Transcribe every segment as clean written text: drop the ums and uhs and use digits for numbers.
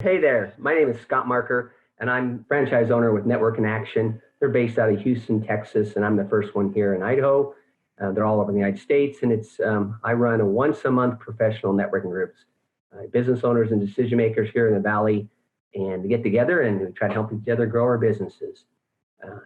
Hey there, my name is Scott Marker, and I'm franchise owner with Network in Action. They're based out of Houston, Texas, and I'm the first one here in Idaho. They're all over the United States, and I run a once-a-month professional networking groups, business owners and decision makers here in the Valley, and we get together and we try to help each other grow our businesses.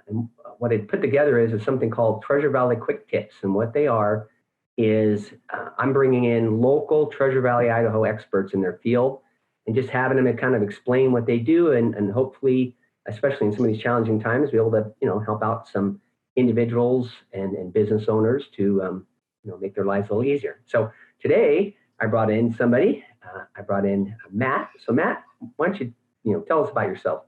And what I put together is something called Treasure Valley QuickTips, and what they are is I'm bringing in local Treasure Valley, Idaho experts in their field and just having them kind of explain what they do and hopefully, especially in some of these challenging times, be able to, help out some individuals and business owners to, make their lives a little easier. So today I brought in somebody, I brought in Matt. So Matt, why don't you, tell us about yourself?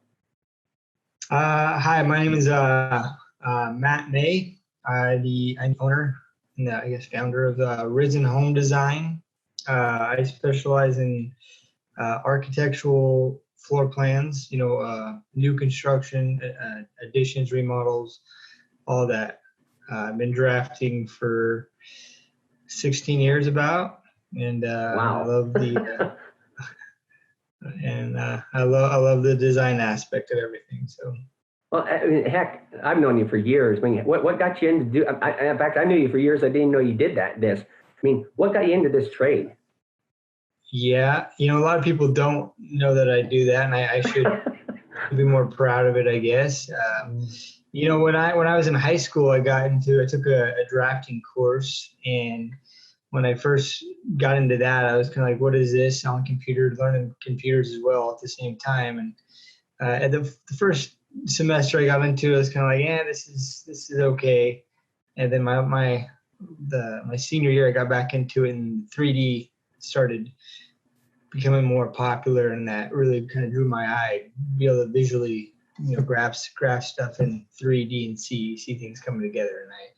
Hi, my name is Matt May. I'm the owner and founder of Risen Home Design. I specialize in architectural floor plans, new construction, additions, remodels, all that. I've been drafting for 16 years about, and Wow. I love the I love the design aspect of everything. So. Well, I mean, heck, I've known you for years. I mean, what got you into in fact, I knew you for years. I didn't know you did this. I mean, what got you into this trade? Yeah, a lot of people don't know that I do that, and I should be more proud of it, I guess. When I was in high school, I took a drafting course, and when I first got into that, I was kind of like, what is this? On computers, learning computers as well at the same time. And at the first semester I got into it, I was kind of like, yeah, this is okay. And then my senior year, I got back into it, and 3D started becoming more popular, and that really kind of drew my eye, be able to visually, graph stuff in 3D and see things coming together. And I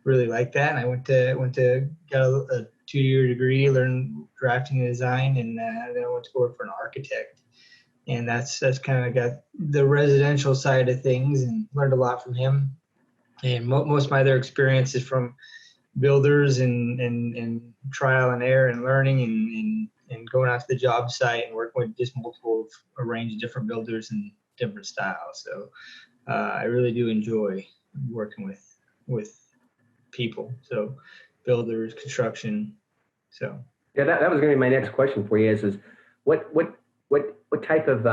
really liked that. And I went to got a 2-year degree, learned drafting and design, and then I went to work for an architect. And that's kind of got the residential side of things, and learned a lot from him. And most of my other experience is from builders and trial and error and learning and going out to the job site and working with just a range of different builders and different styles. So I really do enjoy working with people. So builders, construction. So Yeah, that was going to be my next question for you is what type of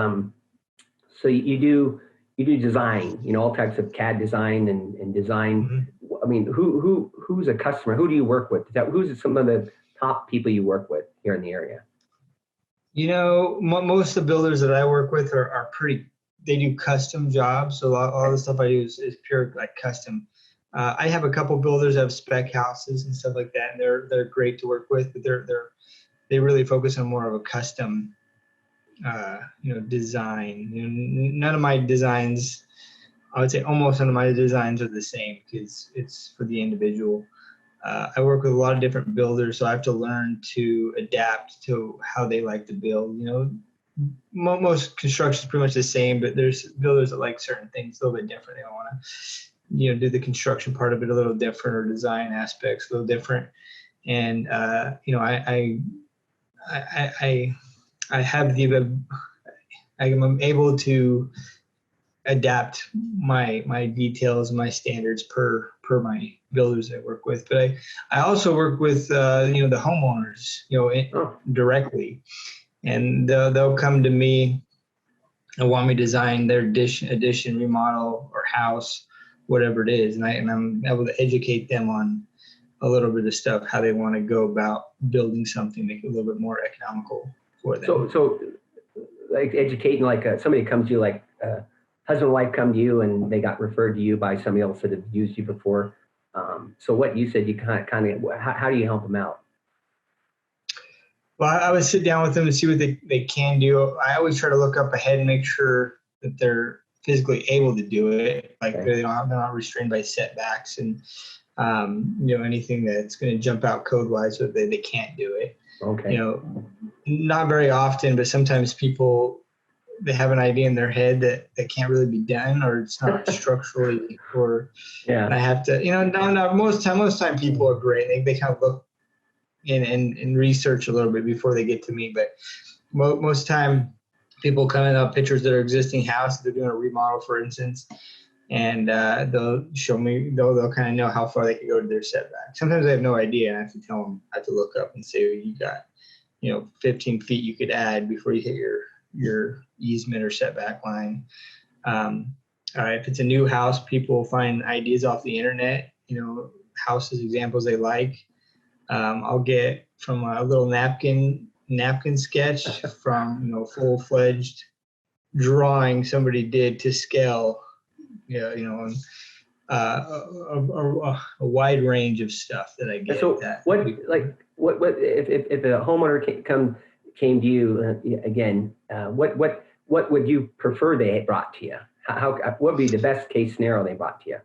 so you do design, all types of CAD design and design. Mm-hmm. I mean, who's a customer? Who do you work with? Who's some of the top people you work with here in the area? Most of the builders that I work with are they do custom jobs. So all the stuff I do is pure like custom. I have a couple builders that have spec houses and stuff like that, and they're great to work with, but they really focus on more of a custom design. None of my designs, I would say almost none of my designs are the same because it's for the individual. I work with a lot of different builders, so I have to learn to adapt to how they like to build. Most construction is pretty much the same, but there's builders that like certain things a little bit different. They don't want to, do the construction part of it a little different, or design aspects a little different. And I I'm able to adapt my details, my standards per my builders I work with. But I also work with the homeowners directly, and they'll come to me and want me to design their addition, remodel, or house, whatever it is, and I'm able to educate them on a little bit of stuff, how they want to go about building something, make it a little bit more economical for them. So like educating, like somebody comes to you, like husband and wife come to you and they got referred to you by somebody else that had used you before. So what you said, you kind of how do you help them out? Well, I would sit down with them and see what they can do. I always try to look up ahead and make sure that they're physically able to do it. Like okay. They're not restrained by setbacks and anything that's going to jump out code wise, so they can't do it. Okay. Not very often, but sometimes people, they have an idea in their head that can't really be done, or it's not structurally, or yeah. And I have to, most time people are great. They kind of look and research a little bit before they get to me, but most time people coming up pictures of their existing house. They're doing a remodel, for instance, and they'll show me. They'll kind of know how far they can go to their setback. Sometimes I have no idea. I have to tell them. I have to look up and say, you got, 15 feet you could add before you hit your easement or setback line. All right, if it's a new house, people find ideas off the internet. Houses, examples they like. I'll get from a little napkin sketch from full-fledged drawing somebody did to scale, and a wide range of stuff that I get. So what if a homeowner came to you again? What would you prefer they brought to you? What would be the best case scenario they brought to you?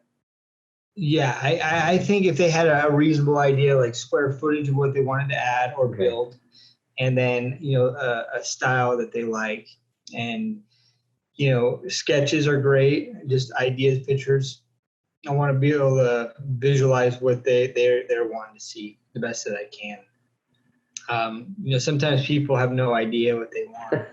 Yeah, I think if they had a reasonable idea, like square footage of what they wanted to add or build, and then a style that they like, and sketches are great, just ideas, pictures. I want to be able to visualize what they're wanting to see the best that I can. Sometimes people have no idea what they want,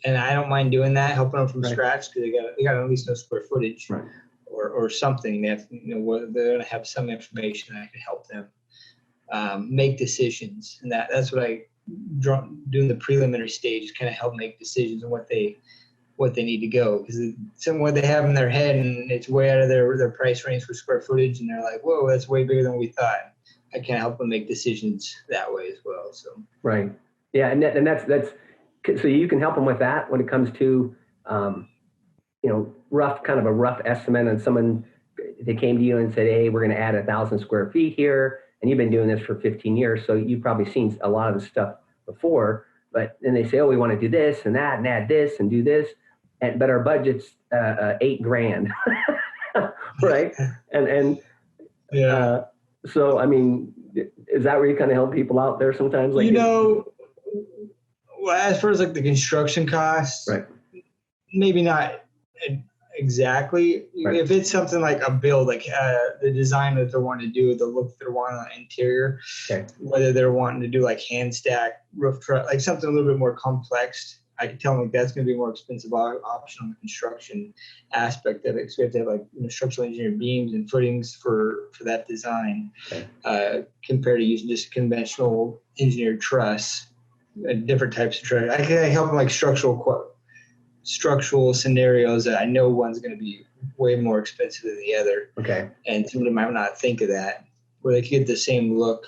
and I don't mind doing that, helping them from scratch, because they got to at least know square footage. Right. Or something. They have, they're going to have some information that can help them make decisions, and that's what I doing the preliminary stage is kind of help make decisions on what they need to go, because what they have in their head and it's way out of their price range for square footage, and they're like, whoa, that's way bigger than we thought. I can help them make decisions that way as well. So right, yeah, and that's so you can help them with that when it comes to kind of a rough estimate on someone. They came to you and said, hey, we're going to add 1,000 square feet here. And you've been doing this for 15 years. So you've probably seen a lot of the stuff before, but then they say, oh, we want to do this and that and add this and do this. But our budget's $8,000. Right. And yeah. So, I mean, is that where you kind of help people out there sometimes? Like, well, as far as like the construction costs, right, maybe not exactly. Right. If it's something like a build, like the design that they're wanting to do, the look that they're wanting on the interior, whether they're wanting to do like hand stack, roof truss, like something a little bit more complex, I can tell them like that's going to be a more expensive option on the construction aspect of it. So we have to have like structural engineered beams and footings for that design, compared to using just conventional engineered truss, different types of truss. I can help them like structural scenarios that I know one's going to be way more expensive than the other. Okay. And somebody might not think of that, where they could get the same look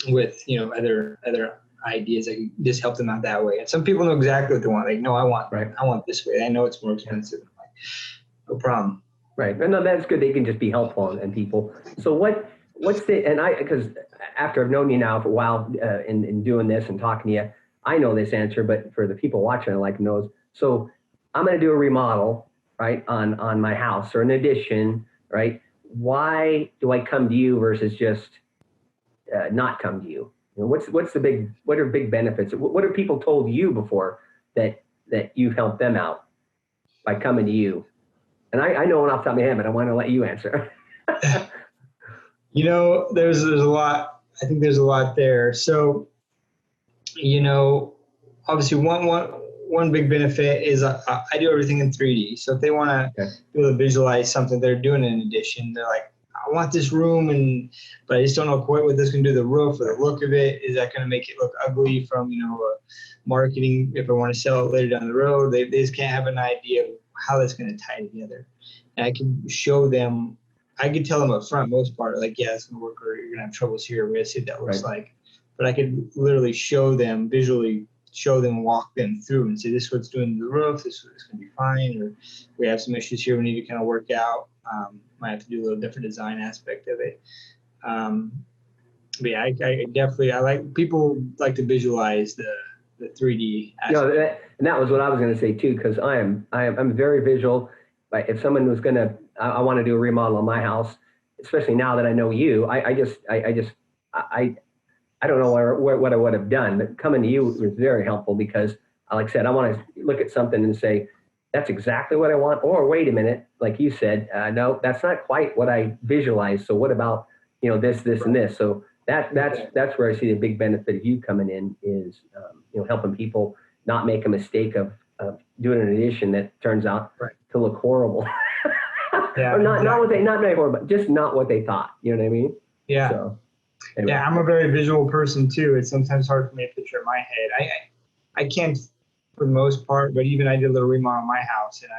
with, other ideas. I can just help them out that way. And some people know exactly what they want. Like, no, I want this way. I know it's more expensive. I'm like, no problem. Right. No, that's good. They can just be helpful and people. So because after I've known you now for a while in doing this and talking to you, I know this answer, but for the people watching, I like to know. So I'm going to do a remodel, right, on my house or an addition, right? Why do I come to you versus just not come to you? What are big benefits? What have people told you before that you've helped them out by coming to you? And I know one off the top of my head, but I want to let you answer. There's a lot. I think there's a lot there. So, obviously one big benefit is I do everything in 3D. So if they want to be able to visualize something they're doing in addition, they're like, I want this room, but I just don't know quite what this can do to the roof or the look of it. Is that going to make it look ugly from, marketing if I want to sell it later down the road? They just can't have an idea of how that's going to tie together. And I can show them, I can tell them up front, most part, like, yeah, it's going to work, or you're going to have troubles here. We're going to see what that looks like. But I could literally visually show them, walk them through and say, this is what's doing to the roof, this is what's going to be fine, or we have some issues here we need to kind of work out. Might have to do a little different design aspect of it. But yeah, I like, people like to visualize the 3D aspect. And that was what I was going to say too, because I'm very visual. Like if someone was going to, I want to do a remodel on my house, especially now that I know you, I don't know what I would have done, but coming to you was very helpful because, like I said, I want to look at something and say, that's exactly what I want. Or wait a minute, like you said, no, that's not quite what I visualized. So what about, this, and this? So that's where I see the big benefit of you coming in is, helping people not make a mistake of doing an addition that turns out to look horrible. Yeah, or not, exactly. not very horrible, but just not what they thought. You know what I mean? Yeah. So, anyway. Yeah, I'm a very visual person too. It's sometimes hard for me to picture in my head. I can't for the most part, but even I did a little remodel on my house, and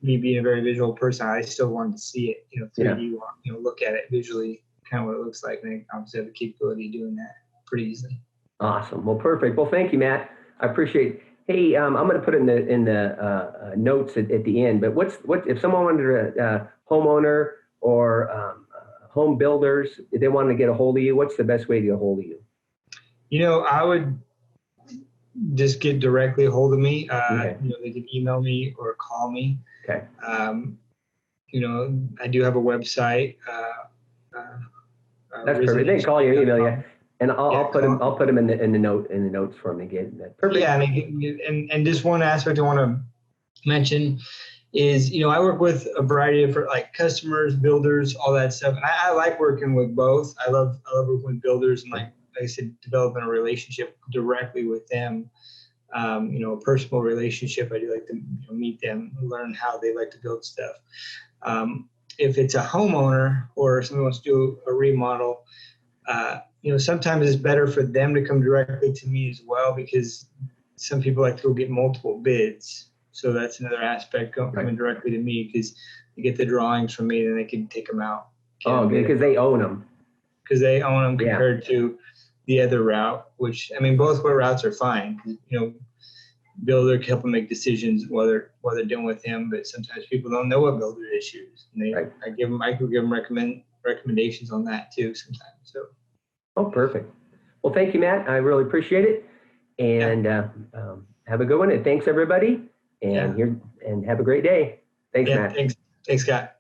me being a very visual person, I still wanted to see it, 3D, look at it visually, kind of what it looks like. And I obviously have the capability of doing that pretty easily. Awesome. Well, perfect. Well, thank you, Matt. I appreciate it. Hey, I'm going to put in the notes at the end. But what if someone wanted a homeowner or home builders, if they wanted to get a hold of you, what's the best way to get a hold of you? I would just get directly a hold of me. Okay. They can email me or call me. Okay. I do have a website. That's perfect. They can call you or email you. And I'll put them in the notes for them again. That's perfect. Yeah, and just one aspect I want to mention is, I work with a variety of different, like, customers, builders, all that stuff. And I like working with both. I love working with builders and, like I said, developing a relationship directly with them. A personal relationship. I do like to meet them, learn how they like to build stuff. If it's a homeowner or someone wants to do a remodel, sometimes it's better for them to come directly to me as well, because some people like to go get multiple bids. So that's another aspect, coming directly to me, because they get the drawings from me, then they can take them out. Oh, because they own them. Because they own them compared to the other route, which, both routes are fine. Builder can help them make decisions while they're dealing with him, but sometimes people don't know what builder issues. And I could give them recommendations on that too sometimes. So. Oh, perfect. Well, thank you, Matt. I really appreciate it. And have a good one. And thanks, everybody. And have a great day. Thanks, Matt. Thanks, Scott.